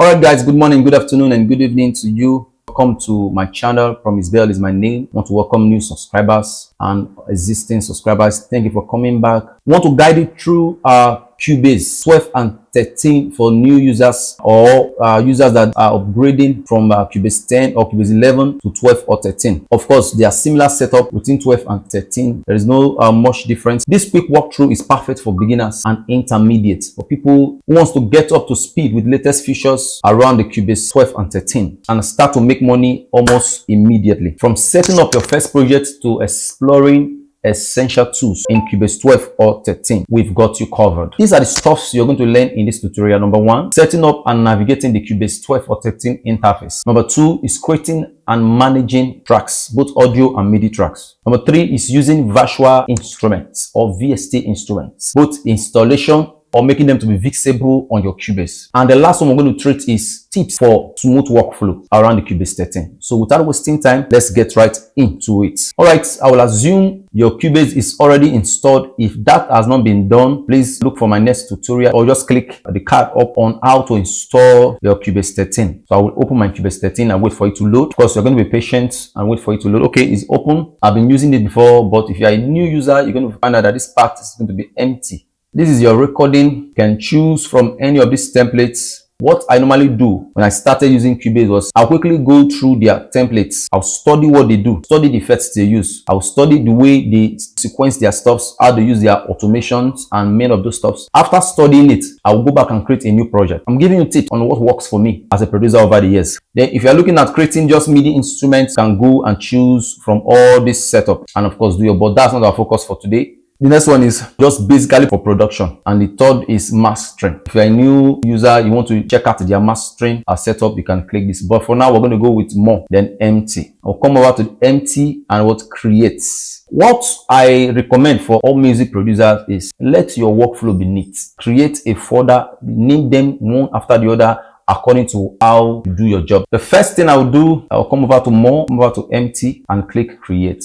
Alright guys, good morning, good afternoon and good evening to you. Welcome to my channel. Promise Bell is my name. I want to welcome new subscribers and existing subscribers. Thank you for coming back. I want to guide you through Cubase 12 and 13 for new users or users that are upgrading from Cubase 10 or Cubase 11 to 12 or 13. Of course, they are similar setup within 12 and 13. There is no much difference. This quick walkthrough is perfect for beginners and intermediates, for people who wants to get up to speed with latest features around the Cubase 12 and 13 and start to make money almost immediately. From setting up your first project to exploring essential tools in Cubase 12 or 13, we've got you covered. These are the stuffs you're going to learn in this tutorial. Number one, setting up and navigating the Cubase 12 or 13 interface. Number two is creating and managing tracks, both audio and MIDI tracks. Number three is using virtual instruments or VST instruments, both installation or making them to be visible on your Cubase. And the last one we're going to treat is tips for smooth workflow around the Cubase 13. So without wasting time, let's get right into it. All right, I will assume your Cubase is already installed. If that has not been done, please look for my next tutorial or just click the card up on how to install your Cubase 13. So I will open my Cubase 13 and wait for it to load. Of course, you're going to be patient and wait for it to load. Okay, it's open. I've been using it before, but if you're a new user, you're going to find out that this part is going to be empty. This is your recording. You can choose from any of these templates. What I normally do when I started using Cubase was I'll quickly go through their templates. I'll study what they do, study the effects they use. I'll study the way they sequence their stuffs, how they use their automations and many of those stuffs. After studying it, I'll go back and create a new project. I'm giving you tips on what works for me as a producer over the years. Then if you're looking at creating just MIDI instruments, you can go and choose from all this setup and of course do your, but that's not our focus for today. The next one is just basically for production, and the third is mastering. If you're a new user, you want to check out their mastering setup, you can click this. But for now, we're going to go with more than empty. I'll come over to empty and what creates. What I recommend for all music producers is let your workflow be neat. Create a folder, name them one after the other according to how you do your job. The first thing I'll do, I'll come over to more, come over to empty and click create.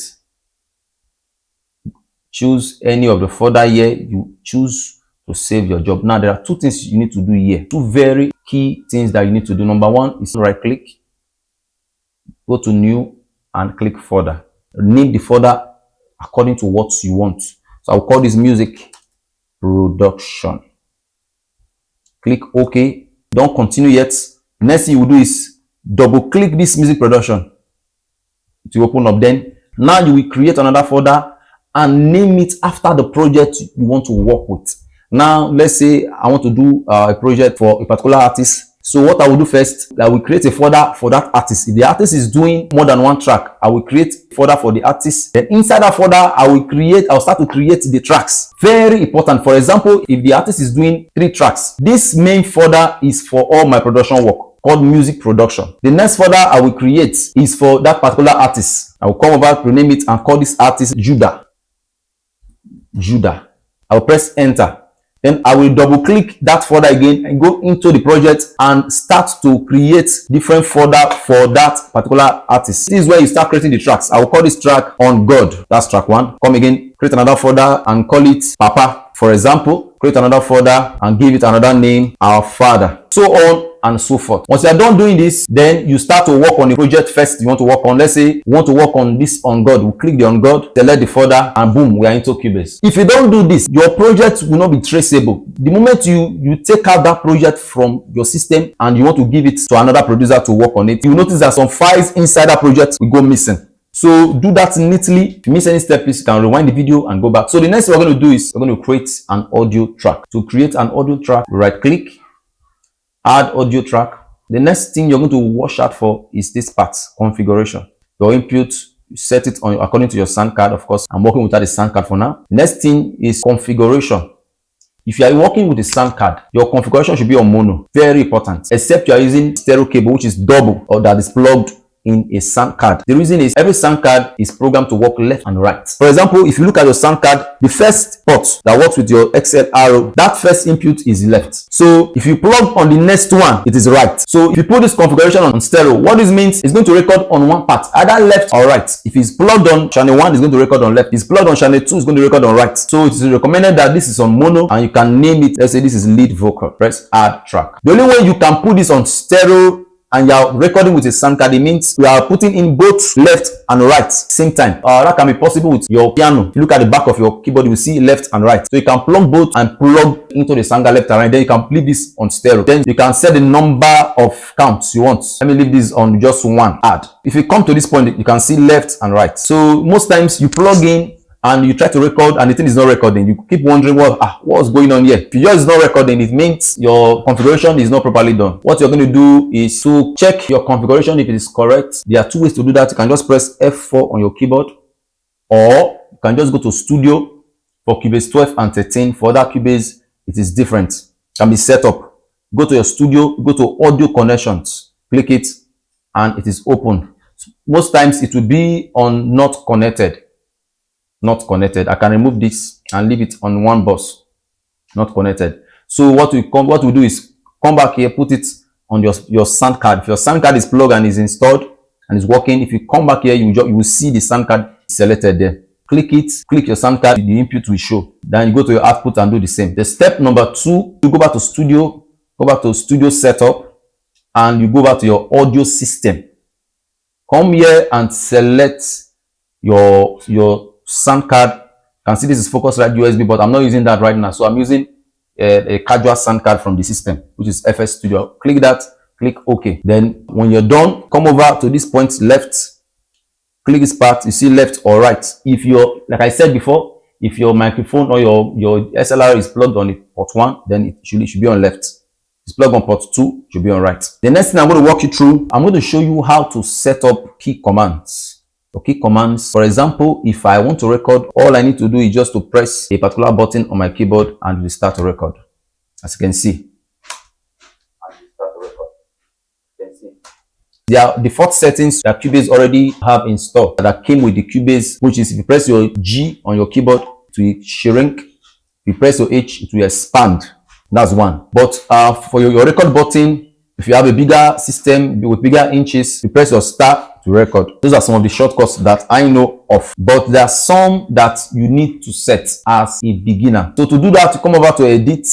Choose any of the folder here. You choose to save your job. Now, there are two things you need to do here. Two very key things that you need to do. Number one is right click, go to new and click folder. Name the folder according to what you want. So I'll call this music production. Click OK. Don't continue yet. Next thing you will do is double click this music production to open up. Then now you will create another folder and name it after the project you want to work with. Now, let's say I want to do a project for a particular artist. So what I will do first, I will create a folder for that artist. If the artist is doing more than one track, I will create a folder for the artist. Then inside that folder, I'll start to create the tracks. Very important. For example, if the artist is doing 3 tracks, this main folder is for all my production work, called music production. The next folder I will create is for that particular artist. I will come over, rename it and call this artist Judah. I'll press enter. Then I will double click that folder again and go into the project and start to create different folder for that particular artist. This is where you start creating the tracks. I will call this track On God. That's track 1. Come again, create another folder and call it Papa. For example, create another folder and give it another name, Our Father. So on and so forth. Once you are done doing this, then you start to work on the project first you want to work on. Let's say you want to work on this On God. We'll click the On God, select the folder, and boom, we are into Cubase. If you don't do this, your project will not be traceable. The moment you take out that project from your system and you want to give it to another producer to work on it, you will notice that some files inside that project will go missing. So do that neatly. If you miss any step, please you can rewind the video and go back. So the next thing we're going to do is we're going to create an audio track. To create an audio track, right click, add audio track. The next thing you're going to watch out for is this part, configuration. Your input, you set it on according to your sound card. Of course, I'm working without a sound card for now. The next thing is configuration. If you are working with a sound card, your configuration should be on mono. Very important. Except you are using stereo cable, which is double or that is plugged in a sound card. The reason is every sound card is programmed to work left and right. For example, if you look at your sound card, the first port that works with your XLR, that first input is left. So if you plug on the next one, it is right. So if you put this configuration on stereo, what this means is going to record on one part, either left or right. If it's plugged on channel 1, it's going to record on left. If it's plugged on channel 2, it's going to record on right. So it is recommended that this is on mono, and you can name it. Let's say this is lead vocal. Press add track. The only way you can put this on stereo and you are recording with a sound card, it means you are putting in both left and right same time. That can be possible with your piano. If you look at the back of your keyboard, you will see left and right. So you can plug both and plug into the sound card left and right. Then you can leave this on stereo. Then you can set the number of counts you want. Let me leave this on just one. Add. If you come to this point, you can see left and right. So most times you plug in and you try to record and the thing is not recording. You keep wondering what's going on here. If yours is not recording, it means your configuration is not properly done. What you're going to do is to check your configuration if it is correct. There are two ways to do that. You can just press F4 on your keyboard, or you can just go to Studio for Cubase 12 and 13. For other Cubase, it is different. It can be set up. Go to your Studio, go to Audio Connections, click it, and it is open. Most times it will be on Not Connected. Not connected. I can remove this and leave it on one bus, not connected. So what we do is come back here, put it on your sound card. If your sound card is plugged and is installed and is working, if you come back here, you will see the sound card selected there. Click it, click your sound card, the input will show. Then you go to your output and do the same. The step number 2, you go back to Studio, Setup, and you go back to your audio system. Come here and select your sound card. You can see this is Focusrite USB, but I'm not using that right now. So I'm using a casual sound card from the system, which is FS Studio. Click that, click OK. Then when you're done, come over to this point left, click this part, you see left or right. If you're, like I said before, if your microphone or your SLR is plugged on port 1, then it should be on left. If it's plugged on port 2, it should be on right. The next thing I'm going to walk you through, I'm going to show you how to set up key commands. Key commands. For example, if I want to record, all I need to do is just to press a particular button on my keyboard and it will start to record. As you can see. There are default settings that Cubase already have installed that came with the Cubase, which is if you press your G on your keyboard, it will shrink. If you press your H, it will expand. That's one. But for your record button, if you have a bigger system with bigger inches, you press your star to record. Those are some of the shortcuts that I know of, but there are some that you need to set as a beginner. So to do that, you come over to Edit.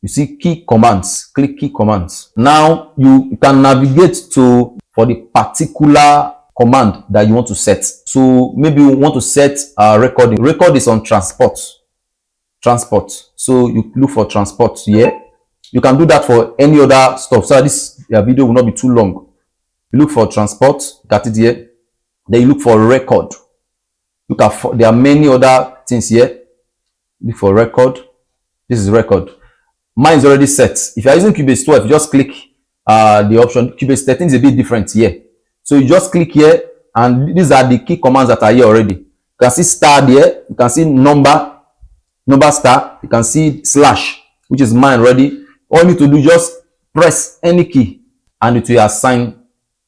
You see Key Commands. Click Key Commands. Now you can navigate for the particular command that you want to set. So maybe you want to set recording. Record is on transport. So you look for transport here. You can do that for any other stuff. So this video will not be too long. You look for transport, got it here. Then you look for record. There are many other things here. Look for record. This is record. Mine is already set. If you are using Cubase 12, just click the option. Cubase 13 is a bit different here. So you just click here, and these are the key commands that are here already. You can see star there. You can see number star. You can see slash, which is mine already. All you need to do, just press any key and it will assign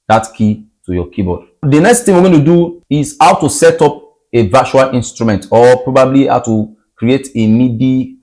that key to your keyboard. The next thing we're going to do is how to set up a virtual instrument, or probably how to create a MIDI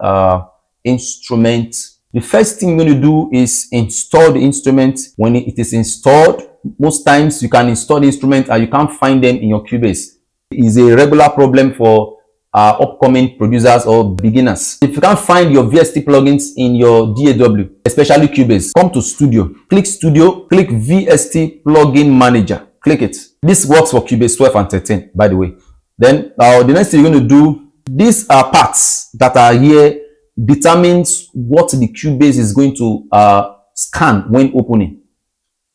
instrument. The first thing we're going to do is install the instrument. When it is installed, most times you can install the instrument and you can't find them in your Cubase. It is a regular problem for upcoming producers or beginners. If you can't find your VST plugins in your DAW, especially Cubase, come to Studio, click VST Plugin Manager, click it. This works for Cubase 12 and 13, by the way. Then the next thing you're going to do, these are parts that are here determines what the Cubase is going to scan when opening.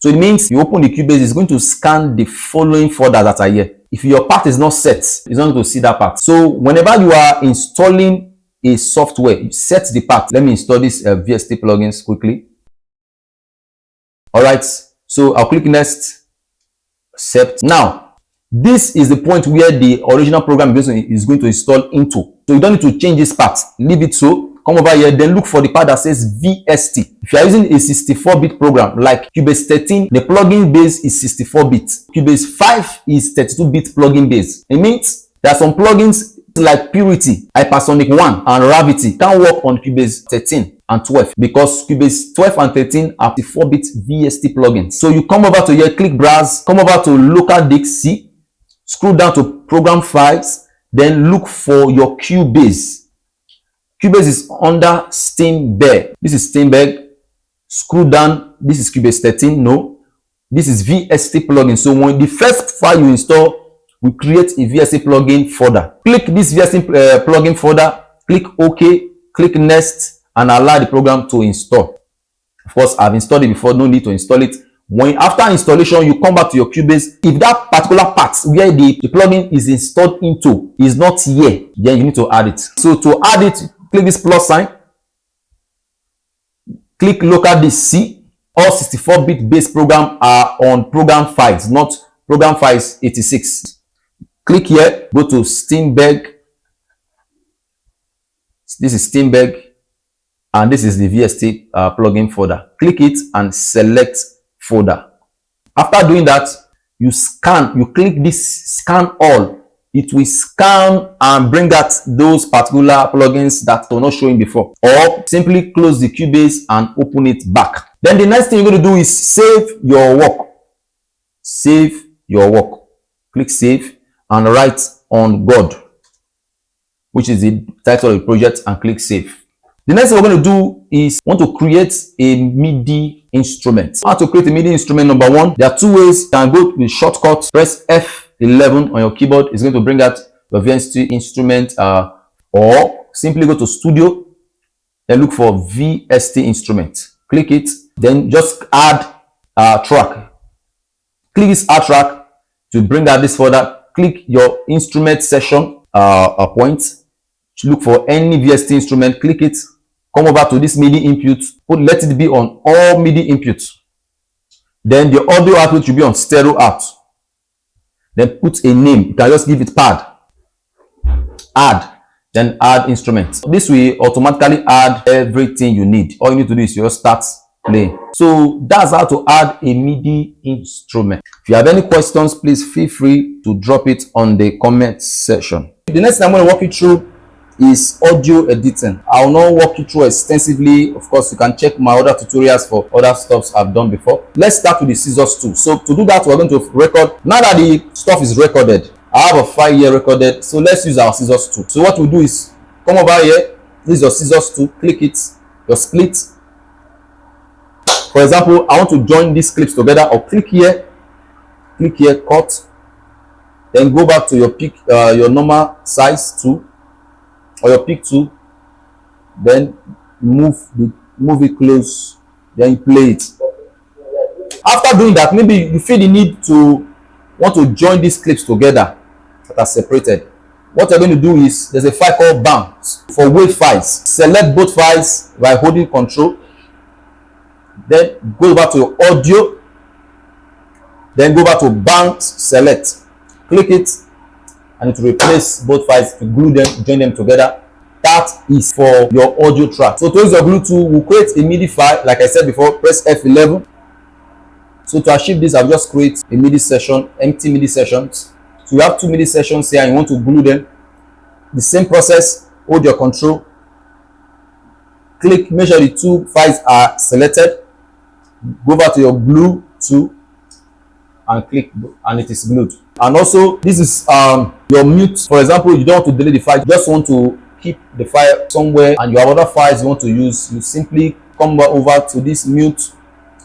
So it means you open the Cubase, it's going to scan the following folders that are here. If your part is not set, it's not going to see that part. So whenever you are installing a software, you set the part. Let me install this VST plugins quickly. All right, so I'll click next, accept. Now, this is the point where the original program is going to install into. So you don't need to change this part. Leave it so. come over here, then look for the part that says VST. If you are using a 64-bit program like Cubase 13, the plugin base is 64-bit. Cubase 5 is 32-bit plugin base. It means there are some plugins like Purity, Hypersonic 1, and Gravity can work on Cubase 13 and 12 because Cubase 12 and 13 are 64-bit VST plugins. So you come over to here, click Browse, come over to Local Disk C, scroll down to Program Files, then look for your Cubase. Cubase is under Steinberg. This is Steinberg. Scroll down. This is Cubase 13. No, this is VST plugin. So when the first file you install, we create a VST plugin folder. Click this VST plugin folder. Click OK. Click Next, and allow the program to install. Of course, I've installed it before. No need to install it. When after installation, you come back to your Cubase. If that particular part where the plugin is installed into is not here, then you need to add it. So to add it, click this plus sign. Click Local Disk C. All 64-bit base program are on Program Files, not Program Files 86. Click here. Go to Steinberg. This is Steinberg, and this is the VST plugin folder. Click it and select folder. After doing that, you click this Scan All. It will scan and bring out those particular plugins that were not showing before, or simply close the Cubase and open it back. Then the next thing you're going to do is save your work. Save your work. Click Save and write On God, which is the title of the project, and click Save. The next thing we're going to do is want to create a MIDI instrument. How to create a MIDI instrument? Number one, there are two ways. You can go with shortcut, press F11 on your keyboard. It's going to bring out your VST instrument, or simply go to Studio, then look for VST instrument. Click it, then just add a track. Click this add track to bring out this folder. Click your instrument session point. Look for any VST instrument. Click it. Come over to this MIDI input. Let it be on all MIDI inputs. Then the audio output should be on stereo out. Then put a name. You can just give it pad. Add. Then add instrument. This will automatically add everything you need. All you need to do is just start playing. So that's how to add a MIDI instrument. If you have any questions, please feel free to drop it on the comment section. The next thing I'm going to walk you through is audio editing. I will not walk you through extensively. Of course, you can check my other tutorials for other stuffs I've done before. Let's start with the scissors tool. So to do that, we're going to record. Now that the stuff is recorded, I have a file here recorded. So let's use our scissors tool. So what we'll do is come over here. This is your scissors tool. Click it. Your split. For example, I want to join these clips together. Or click here, cut. Then go back to your pick, your normal size tool, or your pick tool. Then move it close. Then play it. After doing that, maybe you feel the need to want to join these clips together that are separated. What you're going to do is there's a file called bounce for wave files. Select both files by holding Control. Then go back to your audio. Then go back to bounce, select. Click it, and it will replace both files to glue them, join them together. That is for your audio track. So to use your glue tool, we'll create a MIDI file. Like I said before, press F11. So to achieve this, I'll just create a MIDI session, empty MIDI sessions. So you have two MIDI sessions here and you want to glue them. The same process, hold your Control. Click, make sure the two files are selected. Go over to your glue tool and click, and it is glued. And also, this is your mute. For example, you don't want to delete the file, you just want to keep the file somewhere, and you have other files you want to use. You simply come over to this mute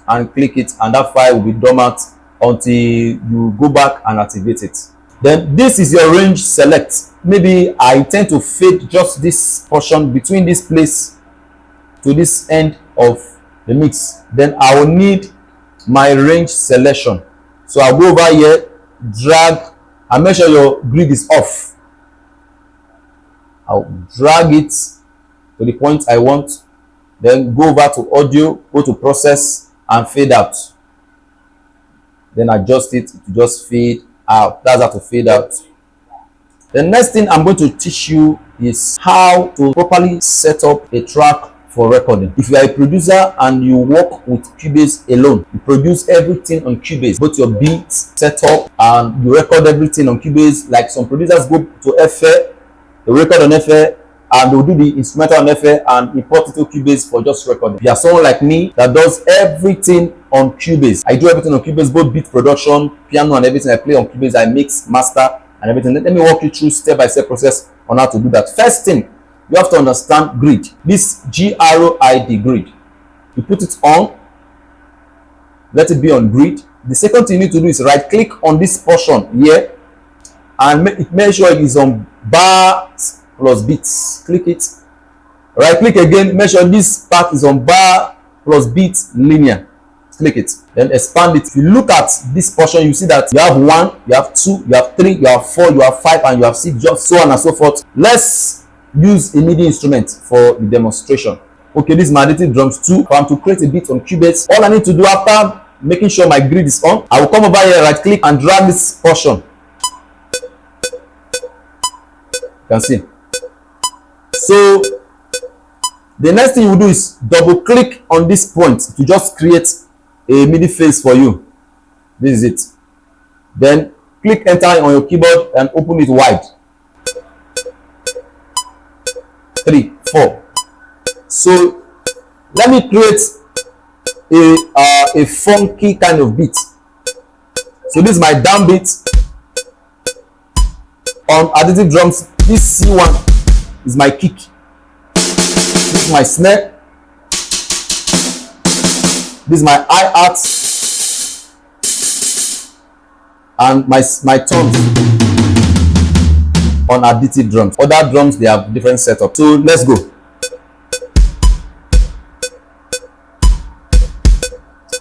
and click it, and that file will be dormant until you go back and activate it. Then this is your range select. Maybe I intend to fade just this portion between this place to this end of the mix. Then I will need my range selection. So I'll go over here, drag, and make sure your grid is off. I'll drag it to the point I want. Then go over to audio, go to process, and fade out. Then adjust it to just fade out. That's how to fade out. The next thing I'm going to teach you is how to properly set up a track for recording. If you are a producer and you work with Cubase alone, you produce everything on Cubase, both your beats, setup, and you record everything on Cubase. Like some producers go to FL, they record on FL, and they'll do the instrumental on FL and import it to Cubase for just recording. If you are someone like me that does everything on Cubase, I do everything on Cubase, both beat production, piano, and everything I play on Cubase. I mix, master, and everything. Let me walk you through step-by-step process on how to do that. First thing, you have to understand grid. This GRID grid. You put it on, let it be on grid. The second thing you need to do is right click on this portion here and make sure it is on bars plus beats. Click it. Right click again, make sure this part is on bar plus beats linear. Click it, then expand it. If you look at this portion, you see that you have 1, you have 2, you have 3, you have 4, you have 5, and you have 6, just so on and so forth. Let's use a MIDI instrument for the demonstration. Okay, this is my native drums 2. For to create a beat on Cubase, all I need to do after making sure my grid is on, I will come over here, right click, and drag this portion. You can see. So the next thing you will do is double click on this point to just create a MIDI phase for you. This is it. Then click enter on your keyboard and open it wide. 3, 4. So let me create a funky kind of beat. So this is my down beat on additive drums. This C1 is my kick. This is my snare. This is my hi-hat and my tones on additive drums. Other drums, they have different setup. So let's go.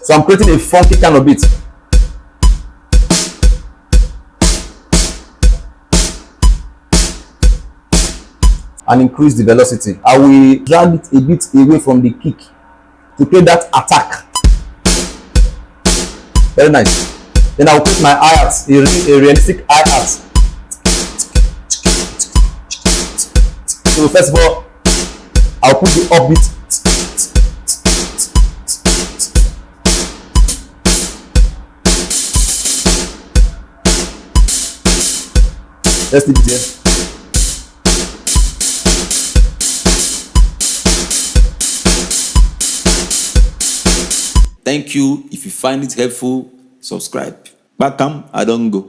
So I'm creating a funky kind of beat. And increase the velocity. I will drag it a bit away from the kick to create that attack. Very nice. Then I'll put my hi-hat, a realistic hi-hat. So first of all, I'll put the upbeat. Let's leave it here. Thank you. If you find it helpful, subscribe. Bakam, I don't go.